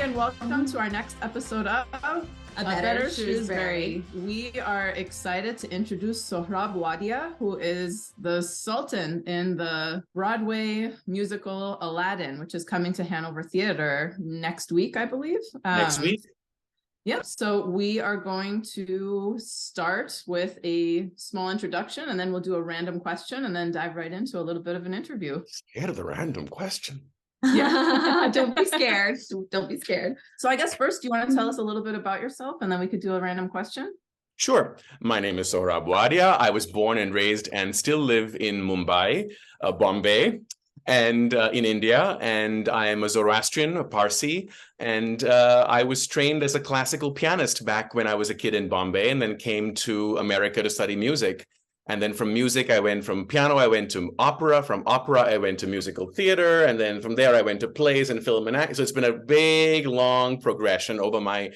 and welcome to our next episode of A Better Shrewsbury. We are excited to introduce Sorab Wadia, who is the Sultan in the Broadway musical Aladdin, which is coming to Hanover Theatre next week, I believe. Next week? Yep. So we are going to start with a small introduction, and then we'll do a random question, and then dive right into a little bit of an interview. Scared of the random question. Yeah. Don't be scared. Don't be scared. So I guess first, do you want to tell us a little bit about yourself, and then we could do a random question? Sure. My name is Sorab Wadia. I was born and raised and still live in Mumbai, Bombay, and in India. And I am a Zoroastrian, a Parsi. And I was trained as a classical pianist back when I was a kid in Bombay, and then came to America to study music. And then from music, I went from piano, I went to opera. From opera, I went to musical theater. And then from there, I went to plays and film and act. So it's been a big, long progression over my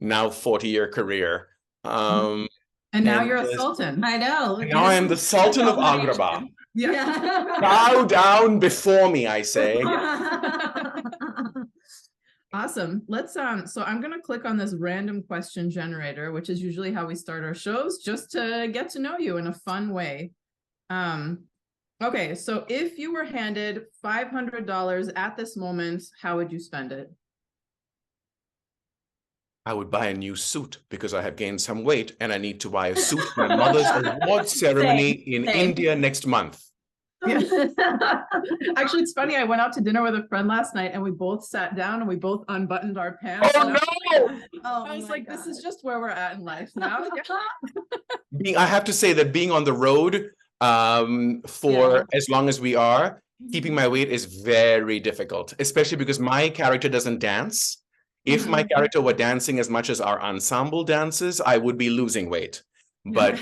now 40-year career. And now you're a sultan. I know. Now I am the Sultan of Agrabah. Yeah. Bow down before me, I say. Awesome. Let's so I'm going to click on this random question generator, which is usually how we start our shows, just to get to know you in a fun way. Okay, so if you were handed $500 at this moment, how would you spend it? I would buy a new suit because I have gained some weight and I need to buy a suit for my mother's award ceremony in India next month. Yeah. Actually, it's funny. I went out to dinner with a friend last night, and we both sat down and we both unbuttoned our pants. Oh no! I was like, this is just where we're at in life now. I have to say that being on the road for as long as we are, keeping my weight is very difficult, especially because my character doesn't dance. If my character were dancing as much as our ensemble dances, I would be losing weight. But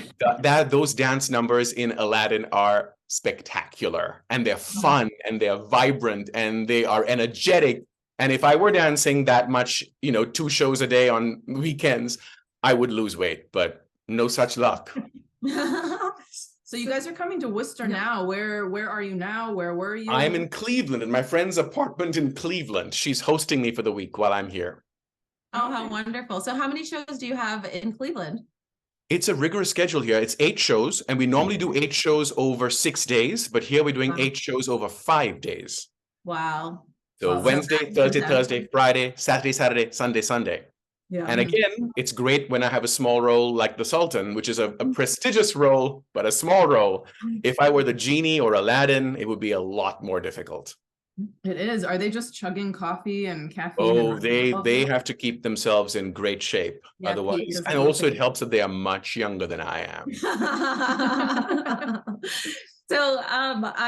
those dance numbers in Aladdin are spectacular, and they're fun, and they're vibrant, and they are energetic. And if I were dancing that much, 2 shows a day on weekends, I would lose weight, but no such luck. So you guys are coming to Worcester now. Where are you now? Where were you? I'm in Cleveland, in my friend's apartment in Cleveland. She's hosting me for the week while I'm here. Oh, how wonderful. So how many shows do you have in Cleveland? It's a rigorous schedule here. It's 8 shows, and we normally do 8 shows over 6 days, but here we're doing 8 shows over 5 days. Wow. So Wednesday, Thursday, Friday, Saturday, Sunday. Yeah. And again, it's great when I have a small role like the Sultan, which is a prestigious role, but a small role. If I were the genie or Aladdin, it would be a lot more difficult. It is. Are they just chugging coffee and caffeine? Oh, they have to keep themselves in great shape. Yeah, otherwise, and also it helps that they are much younger than I am. So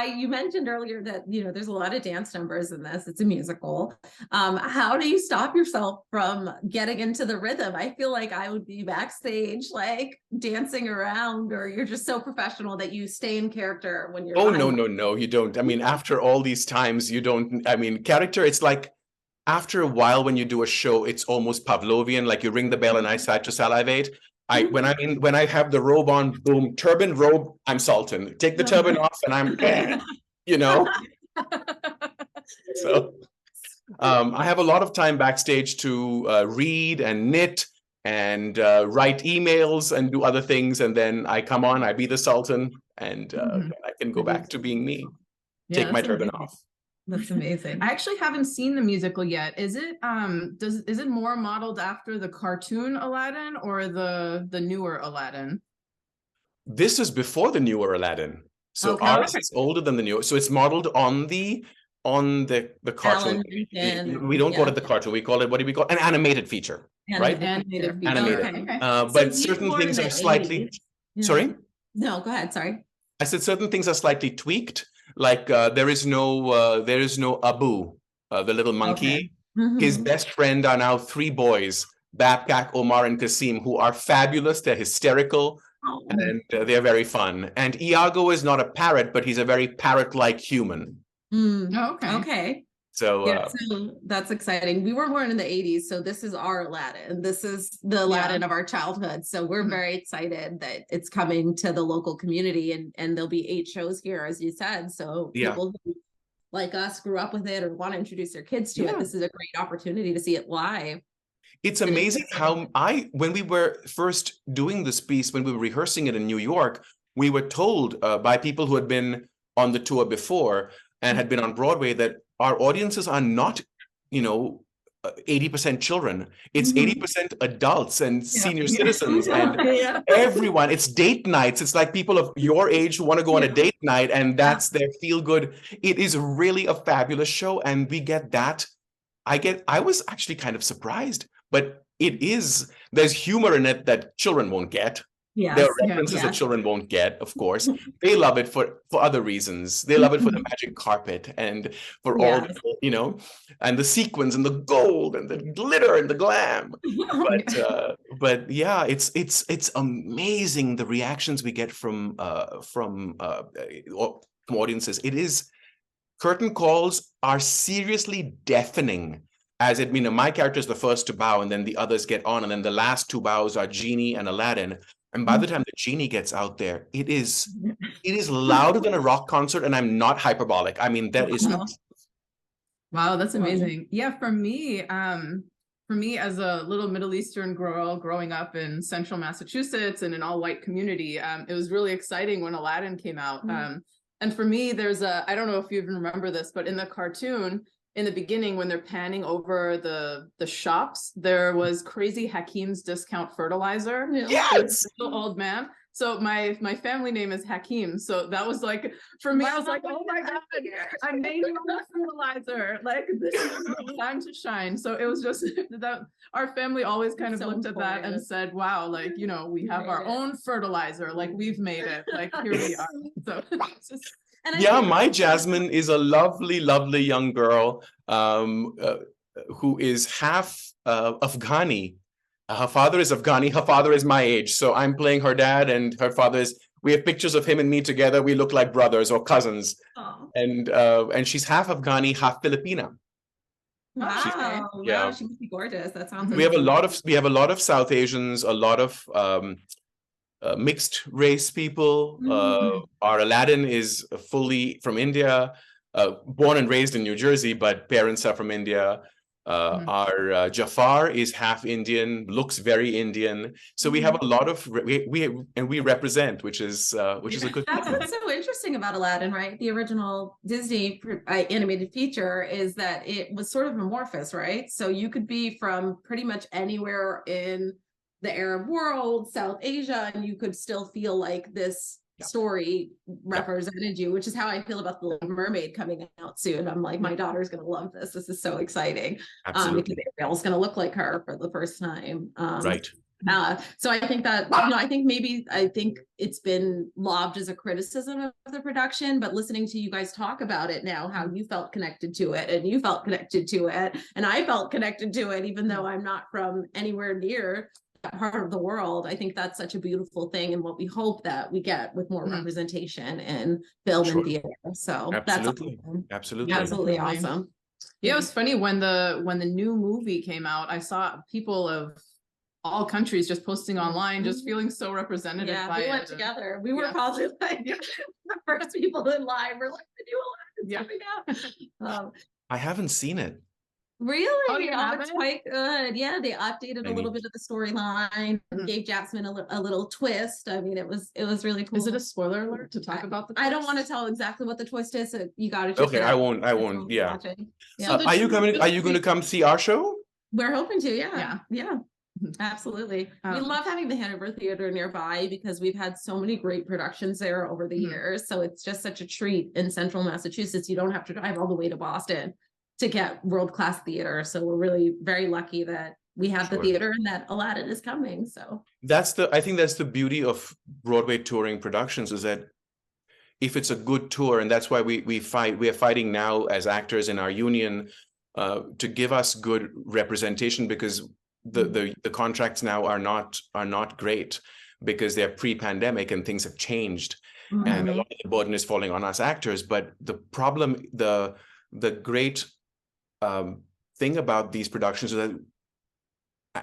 you mentioned earlier that there's a lot of dance numbers in this. It's a musical. How do you stop yourself from getting into the rhythm? I feel like I would be backstage like dancing around, or you're just so professional that you stay in character when you're no, you don't. I mean, after all these times, you don't. I mean, character, it's like after a while when you do a show, it's almost Pavlovian, like you ring the bell and I start to salivate. When I have the robe on, boom, turban, robe, I'm Sultan. Take the turban off and I'm, So I have a lot of time backstage to read and knit and write emails and do other things. And then I come on, I be the Sultan, and I can go back to being me. Take my turban off. That's amazing. I actually haven't seen the musical yet. Is it is it more modeled after the cartoon Aladdin or the newer Aladdin? This is before the newer Aladdin. So ours is older than the newer. So it's modeled on the cartoon. We don't call it the cartoon. We call it, what do we call it? An animated feature, right? Animated. Okay. But certain things are slightly. Sorry? No, go ahead. Sorry. I said certain things are slightly tweaked. Like there is no Abu, the little monkey. Okay. His best friend are now 3 boys, Babkak, Omar, and Kasim, who are fabulous. They're hysterical, and they're very fun. And Iago is not a parrot, but he's a very parrot-like human. Okay. So, so that's exciting. We were born in the 80s, so this is our Aladdin. This is the Aladdin of our childhood. So we're very excited that it's coming to the local community, and there'll be 8 shows here, as you said. So people who like us grew up with it or want to introduce their kids to it, this is a great opportunity to see it live. It's amazing how when we were first doing this piece, when we were rehearsing it in New York, we were told by people who had been on the tour before and had been on Broadway that our audiences are not, 80% children. It's 80% adults and senior citizens and everyone. It's date nights. It's like people of your age who want to go on a date night, and that's their feel good. It is really a fabulous show, and we get that. I was actually kind of surprised, but there's humor in it that children won't get. There are references that children won't get, of course. They love it for other reasons. They love it for the magic carpet and for all, and the sequins and the gold and the glitter and the glam. But yeah, it's amazing the reactions we get from audiences. Curtain calls are seriously deafening. As it my character is the first to bow, and then the others get on, and then the last two bows are Genie and Aladdin. And by the time the Genie gets out there, it is louder than a rock concert, and I'm not hyperbolic. I mean, that is. Wow, that's amazing. Yeah, for me as a little Middle Eastern girl growing up in central Massachusetts in an all-white community, it was really exciting when Aladdin came out. And for me, I don't know if you even remember this, but in the cartoon, in the beginning, when they're panning over the shops, there was Crazy Hakim's discount fertilizer. Yes, the old man. So my family name is Hakim. So that was like, for me, I was like, oh my God, I'm naming the fertilizer. Like, this is time to shine. So it was just that our family always kind of looked at that and said, wow, like, we have our own fertilizer. Like, we've made it. Like, here we are. So it's just. My Jasmine is a lovely, lovely young girl who is half Afghani. Her father is Afghani. Her father is my age. So I'm playing her dad, and her father is. We have pictures of him and me together. We look like brothers or cousins. And she's half Afghani, half Filipina. Wow! Wow, she must be gorgeous. That sounds. We have a lot of South Asians, a lot of mixed race people. Our Aladdin is fully from India, born and raised in New Jersey, but parents are from India. Our Jafar is half Indian, looks very Indian. So we have a lot of we represent, which is a good. That's what's so interesting about Aladdin, right? The original Disney animated feature is that it was sort of amorphous, right? So you could be from pretty much anywhere in the Arab world, South Asia, and you could still feel like this story represented you, which is how I feel about The Little Mermaid coming out soon. I'm like, my daughter's going to love this. This is so exciting. Because Ariel's going to look like her for the first time. Right. So I think that, I think it's been lobbed as a criticism of the production, but listening to you guys talk about it now, how you felt connected to it and you felt connected to it and I felt connected to it, even though I'm not from anywhere near that part of the world. I think that's such a beautiful thing, and what we hope that we get with more representation in film and theater. So absolutely. That's absolutely awesome. Yeah, it was funny when the new movie came out, I saw people of all countries just posting online, just feeling so represented by it. We went together. We were probably like the first people in line. We're like, the new Aladdin's coming out. I haven't seen it. Really? It's quite good. Yeah, they updated a little bit of the storyline, gave Jasmine a little twist. I mean, it was really cool. Is it a spoiler alert to talk about the twist? I don't want to tell exactly what the twist is. So you got to check it out. I won't. Yeah. Are you going to come see our show? We're hoping to. Yeah. Absolutely. We love having the Hanover Theatre nearby because we've had so many great productions there over the years. So it's just such a treat in central Massachusetts. You don't have to drive all the way to Boston to get world-class theater. So we're really very lucky that we have the theater and that Aladdin is coming. So I think that's the beauty of Broadway touring productions, is that if it's a good tour, and that's why we are fighting now as actors in our union to give us good representation, because the contracts now are not great because they're pre-pandemic and things have changed. And a lot of the burden is falling on us actors. But the problem, the great thing about these productions is that,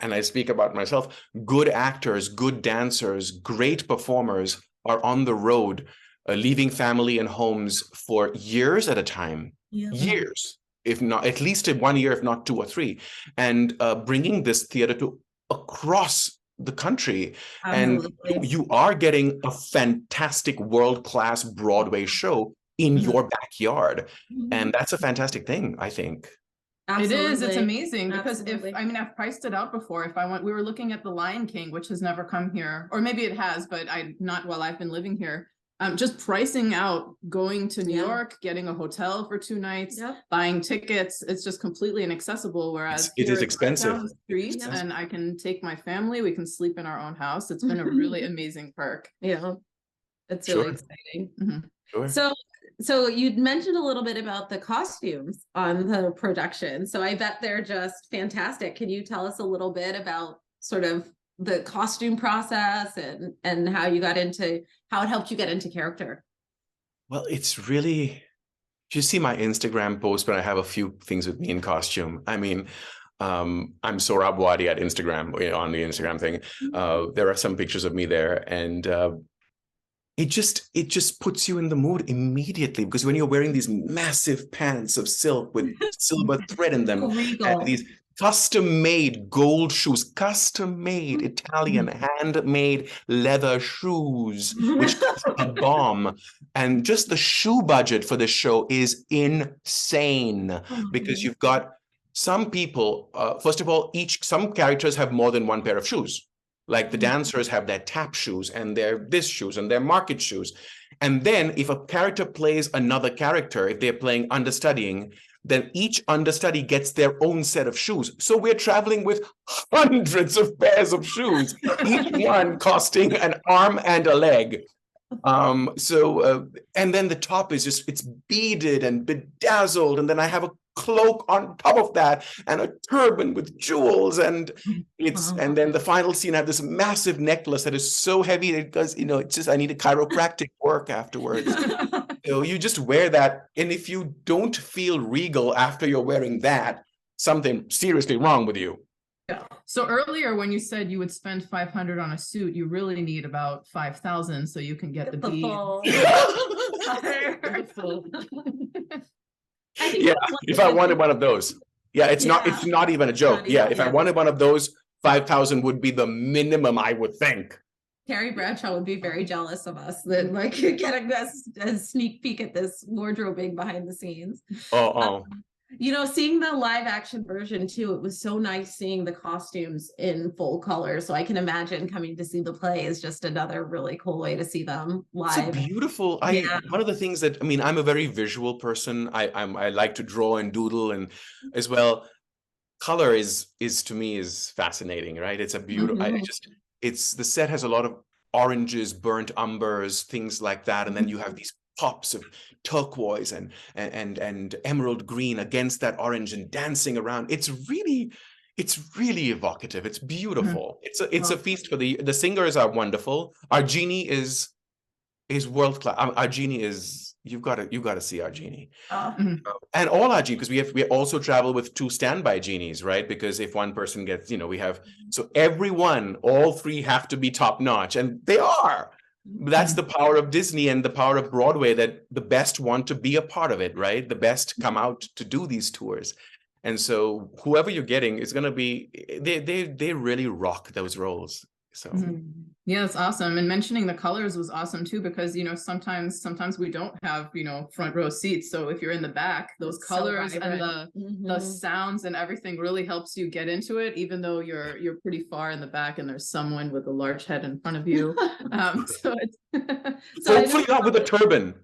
and I speak about myself, good actors, good dancers, great performers are on the road, leaving family and homes for years at a time. years, if not at least 1 year, if not 2 or 3, and bringing this theater to across the country. Absolutely. And you are getting a fantastic world-class Broadway show in your backyard. And that's a fantastic thing, I think. Absolutely. It is. It's amazing because Absolutely. I've priced it out before. We were looking at The Lion King, which has never come here, or maybe it has, but not while I've been living here. Just pricing out going to New York, getting a hotel for 2 nights, buying tickets. It's just completely inaccessible. Whereas it is it's expensive. right down the street, and I can take my family. We can sleep in our own house. It's been a really amazing perk. Yeah, it's really exciting. Sure. So you'd mentioned a little bit about the costumes on the production. So I bet they're just fantastic. Can you tell us a little bit about sort of the costume process and how it helped you get into character? Well, it's really, you see my Instagram post when I have a few things with me in costume. I mean, I'm Sorab Wadia at Instagram, on the Instagram thing. There are some pictures of me there, and it just puts you in the mood immediately, because when you're wearing these massive pants of silk with silver thread in them, and these custom-made gold shoes, custom-made Italian handmade leather shoes, which is a bomb. And just the shoe budget for this show is insane, because you've got some people, first of all, some characters have more than one pair of shoes. Like the dancers have their tap shoes and their this shoes and their market shoes. And then if a character plays another character, if they're playing understudying, then each understudy gets their own set of shoes. So we're traveling with hundreds of pairs of shoes, each one costing an arm and a leg. And then the top is it's beaded and bedazzled. And then I have a cloak on top of that and a turban with jewels, and and then the final scene I have this massive necklace that is so heavy because I need a chiropractic work afterwards. So you just wear that, and if you don't feel regal after you're wearing that, something seriously wrong with you. Yeah. So earlier when you said you would spend 500 on a suit, you really need about 5,000 so you can get the bead. If I wanted one of those. It's not even a joke. If I wanted one of those, 5,000 would be the minimum, I would think. Carrie Bradshaw would be very jealous of us, then getting a sneak peek at this wardrobing behind the scenes. Seeing the live action version too, it was so nice seeing the costumes in full color. So I can imagine coming to see the play is just another really cool way to see them live. It's beautiful. One of the things that, I'm a very visual person. I like to draw and doodle, and as well, color is to me is fascinating, right? It's a beautiful, the set has a lot of oranges, burnt umbers, things like that. And then you have these pops of turquoise and emerald green against that orange and dancing around. It's really evocative. It's beautiful. It's a feast for the singers are wonderful. Our genie is world class. Our genie is, you've got to see our genie. And all our genies, because we also travel with 2 standby genies, right? Because if one person gets, we have, so all 3 have to be top notch, and they are. That's the power of Disney and the power of Broadway, that the best want to be a part of it, right? The best come out to do these tours. And so whoever you're getting is going to be, they really rock those roles. So yeah, it's awesome. And mentioning the colors was awesome too, because sometimes we don't have front row seats. So if you're in the back, those colors and the sounds and everything really helps you get into it, even though you're pretty far in the back and there's someone with a large head in front of you. So it's hopefully not with a turban.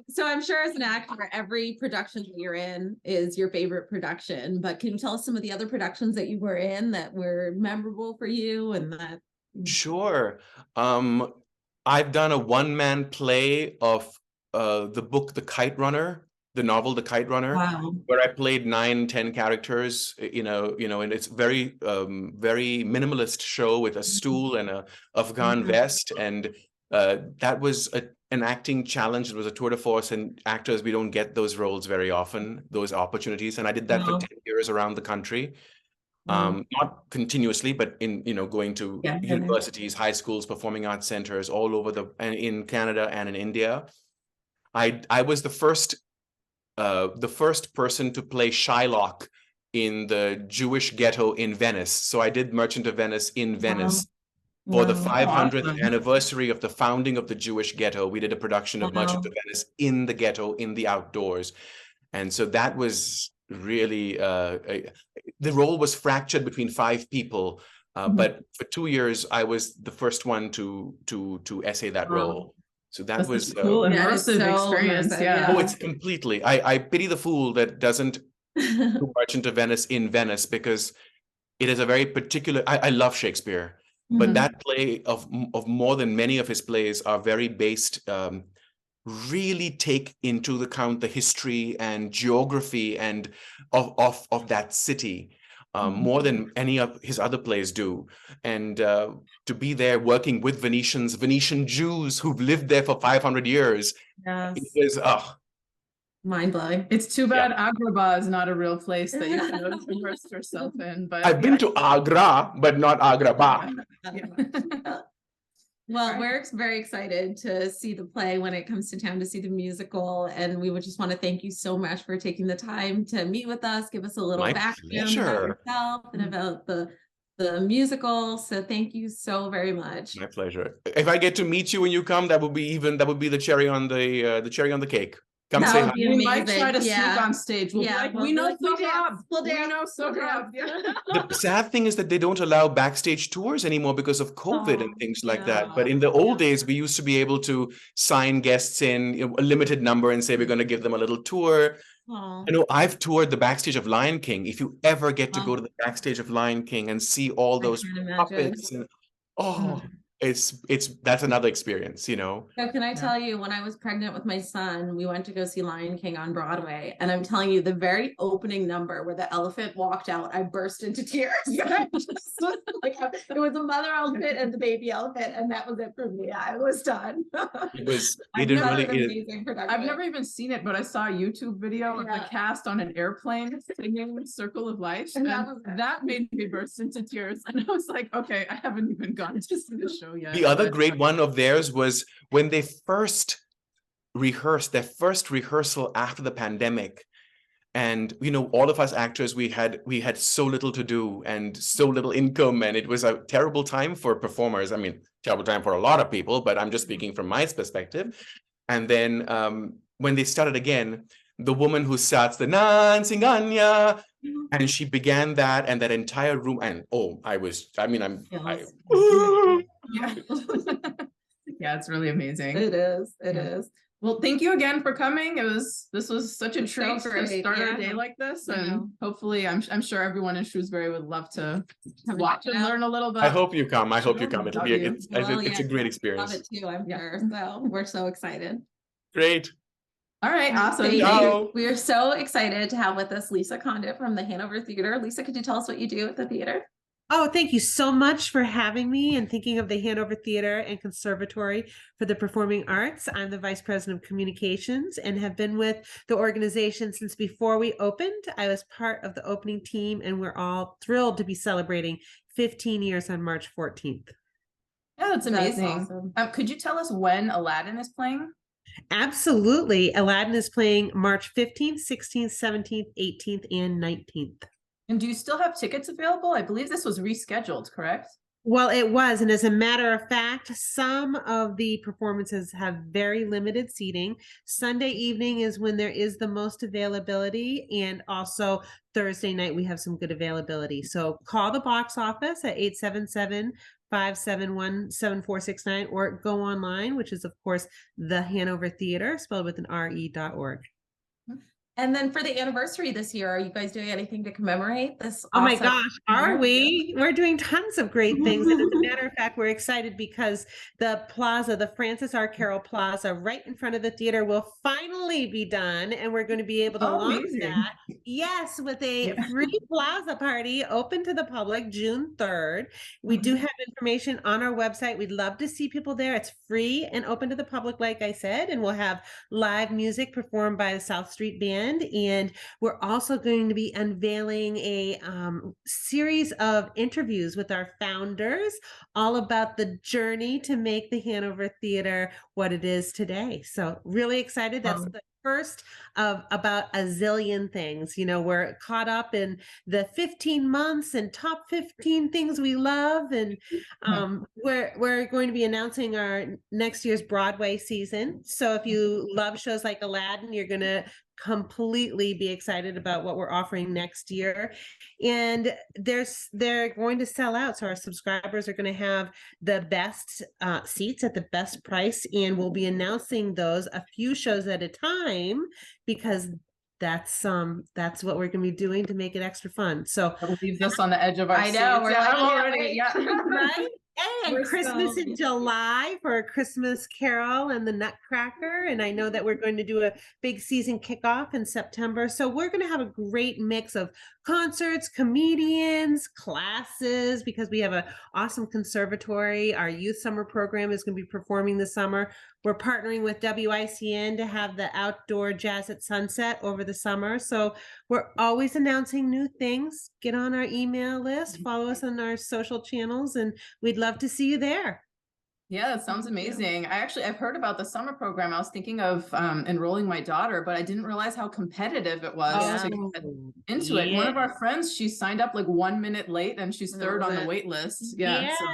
So I'm sure as an actor, every production that you're in is your favorite production, but can you tell us some of the other productions that you were in that were memorable for you? And that Sure. I've done a one-man play of the book The Kite Runner, the novel The Kite Runner, where I played 9-10 characters, and it's very minimalist show with a stool and a Afghan vest. And that was an acting challenge. It was a tour de force, and actors, we don't get those roles very often, those opportunities. And I did that for 10 years around the country. Not continuously, but in going to universities, high schools, performing arts centers all over in Canada and in India. I was the first person to play Shylock in the Jewish ghetto in Venice. So I did Merchant of Venice in Venice. For the 500th Awesome. anniversary of the founding of the Jewish ghetto, we did a production of Merchant Wow. of Venice in the ghetto, in the outdoors. And so that was really, the role was fractured between 5 people. But for 2 years, I was the first one to essay that Wow. role. So that That's was such a cool Yeah, it's immersive so experience. immersive, Yeah. oh, it's completely. I pity the fool that doesn't do Merchant of Venice in Venice, because it is a very particular. I love Shakespeare, but Mhm. that play of more than many of his plays are very based. Really take into account the history and geography and of that city. More than any of his other plays do. And to be there working with Venetian Jews who've lived there for 500 years, Yes. it was, Mind blowing. It's too bad Agrabah is not a real place that you can go to immerse yourself in. But I've been to Agra, but not Agrabah. Well, we're very excited to see the play when it comes to town, to see the musical. And we would just want to thank you so much for taking the time to meet with us, give us a little My background about pleasure. yourself and about the musical. So thank you so very much. My pleasure. If I get to meet you when you come, that would be the cherry on the cake. Come That say would hi. be we might amazing. try to Yeah. sneak on stage. We'll be Yeah, like, we'll we be know like, we dance. Sorab. We'll We dance. know We'll Sorab. dance. The sad thing is that they don't allow backstage tours anymore because of COVID and Oh, things like yeah. that. But in the old days, we used to be able to sign guests in, a limited number, and say we're going to give them a little tour. Oh, I know I've toured the backstage of Lion King. If you ever get to Wow. go to the backstage of Lion King and see all I those can't imagine. puppets, and that's another experience, So can I tell you, when I was pregnant with my son, we went to go see Lion King on Broadway. And I'm telling you, the very opening number where the elephant walked out, I burst into tears. I just was like, it was a mother elephant and the baby elephant, and that was it for me. I was done. It was. I've It never really Such an is. amazing production. I've never even seen it, but I saw a YouTube video of the Yeah. cast on an airplane singing Circle of Life. And And that was it. that made me burst into tears. And I was like, okay, I haven't even gone to see the show yet. The other but- great one of theirs was when they first rehearsed, their first rehearsal after the pandemic. And all of us actors, we had so little to do and so little income, and it was a terrible time for performers. I mean, terrible time for a lot of people, but I'm just speaking from my perspective. And then when they started again, the woman who starts the Nancy Ganya, and she began that, and that entire room, and Yes. Yeah. Yeah, it's really amazing. It is. It Yeah. is. Well, thank you again for coming. This was such a It's so treat to great, start our yeah. day like this, I know. and hopefully, I'm sure everyone in Shrewsbury would love to Come watch check it and out. learn a little bit. I hope you come. I hope you Sure, come. It'll love be you. it's Well, a yeah, great Love experience. it too, I'm Yeah. sure. So we're so excited. Great. All right, awesome. Thank Thank you. you. Ciao. We are so excited to have with us Lisa Conditon from the Hanover Theatre. Lisa, could you tell us what you do at the theater? Oh, thank you so much for having me and thinking of the Hanover Theatre and Conservatory for the Performing Arts. I'm the Vice President of Communications and have been with the organization since before we opened. I was part of the opening team, and we're all thrilled to be celebrating 15 years on March 14th. Yeah, that's That's amazing. awesome. Could you tell us when Aladdin is playing? Absolutely. Aladdin is playing March 15th, 16th, 17th, 18th, and 19th. And do you still have tickets available? I believe this was rescheduled, correct? Well, it was. And as a matter of fact, some of the performances have very limited seating. Sunday evening is when there is the most availability. And also Thursday night, we have some good availability. So call the box office at 877-571-7469 or go online, which is, of course, the Hanover Theatre, spelled with an RE.org. And then for the anniversary this year, are you guys doing anything to commemorate this? Oh my awesome gosh, are year? we? We're doing tons of great things. And as a matter of fact, we're excited because the plaza, the Francis R. Carroll Plaza, right in front of the theater will finally be done. And we're going to be able to Oh, launch amazing. that. Yes, with a Yeah. free plaza party open to the public June 3rd. We do have information on our website. We'd love to see people there. It's free and open to the public, like I said, and we'll have live music performed by the South Street Band weekend. And we're also going to be unveiling a series of interviews with our founders, all about the journey to make the Hanover Theatre what it is today. So really excited. That's the first of about a zillion things. You know, we're caught up in the 15 months and top 15 things we love. And we're going to be announcing our next year's Broadway season. So if you love shows like Aladdin, you're going to completely be excited about what we're offering next year. And they're going to sell out. So our subscribers are going to have the best seats at the best price. And we'll be announcing those a few shows at a time, because that's what we're going to be doing to make it extra fun. So that leaves us on the edge of our seats. We're Yeah, like, I'm already, right? And We're Christmas in July for a Christmas Carol and the Nutcracker. And I know that we're going to do a big season kickoff in September. So we're going to have a great mix of concerts, comedians, classes, because we have an awesome conservatory. Our youth summer program is going to be performing this summer. We're partnering with WICN to have the outdoor jazz at sunset over the summer. So we're always announcing new things. Get on our email list, follow us on our social channels, and we'd love to see you there. Yeah, that sounds amazing. I've heard about the summer program. I was thinking of enrolling my daughter, but I didn't realize how competitive it was to get into it. One of our friends, she signed up like 1 minute late and she's third on the wait list. Yeah. So.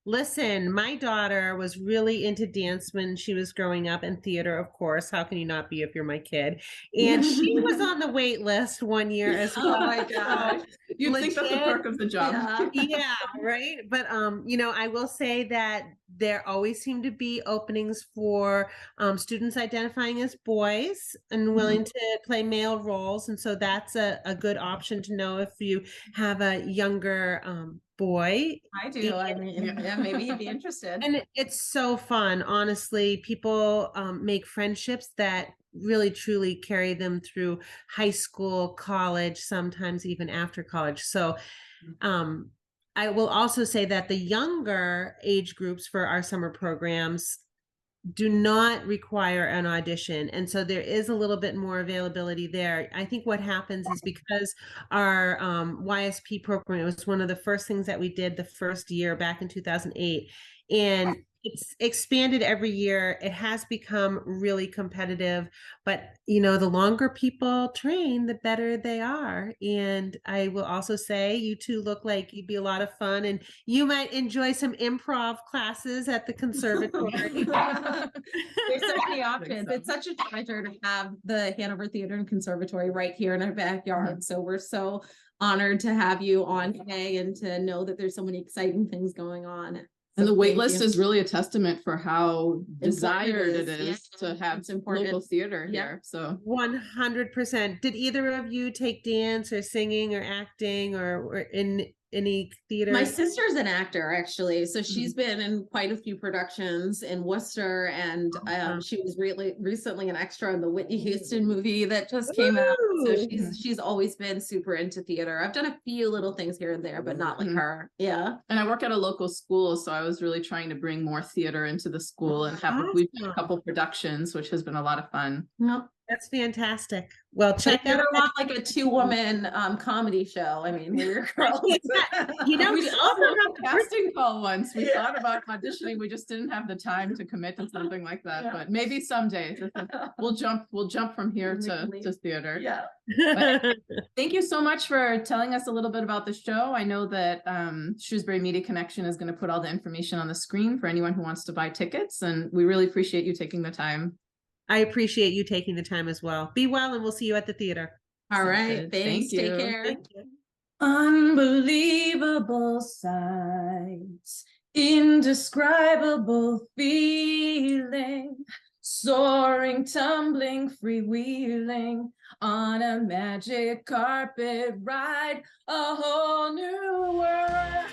Listen, my daughter was really into dance when she was growing up, and theater, of course. How can you not be if you're my kid? And she was on the wait list one year as well. Oh my gosh. You'd think that's the perk of the job. Yeah, right. But you know, I will say that there always seem to be openings for students identifying as boys and willing to play male roles. And so that's a good option to know if you have a younger boy. I do. I mean, yeah, maybe you'd be interested. And it's so fun. Honestly, people make friendships that really truly carry them through high school, college, sometimes even after college. So I will also say that the younger age groups for our summer programs do not require an audition. And so there is a little bit more availability there. I think what happens is because our YSP program, it was one of the first things that we did the first year back in 2008. And it's expanded every year. It has become really competitive, but you know, the longer people train, the better they are. And I will also say you two look like you'd be a lot of fun, and you might enjoy some improv classes at the conservatory. There's so many options. It's such a pleasure to have the Hanover Theatre and Conservatory right here in our backyard. So we're so honored to have you on today and to know that there's so many exciting things going on. And the wait list is really a testament for how desired it is to have local theater here. So 100%. Did either of you take dance or singing or acting or in any theater? My sister's an actor, actually. So she's been in quite a few productions in Worcester, and she was really recently an extra in the Whitney Houston movie that just came out. So she's always been super into theater. I've done a few little things here and there, but not like her. Yeah. And I work at a local school, so I was really trying to bring more theater into the school and we've done a couple productions, which has been a lot of fun. Nope. That's fantastic. Well, check out out like a 2-woman comedy show. I mean, we're girls. You know, we also had a casting call once. We thought about auditioning. We just didn't have the time to commit to something like that. But maybe someday we'll jump from here to theater. Yeah. Thank you so much for telling us a little bit about the show. I know that Shrewsbury Media Connection is going to put all the information on the screen for anyone who wants to buy tickets, and we really appreciate you taking the time. I appreciate you taking the time as well. Be well, and we'll see you at the theater. All right. Thanks. Thank you. Take care. Thank you. Unbelievable sights, indescribable feeling, soaring, tumbling, freewheeling on a magic carpet ride, a whole new world.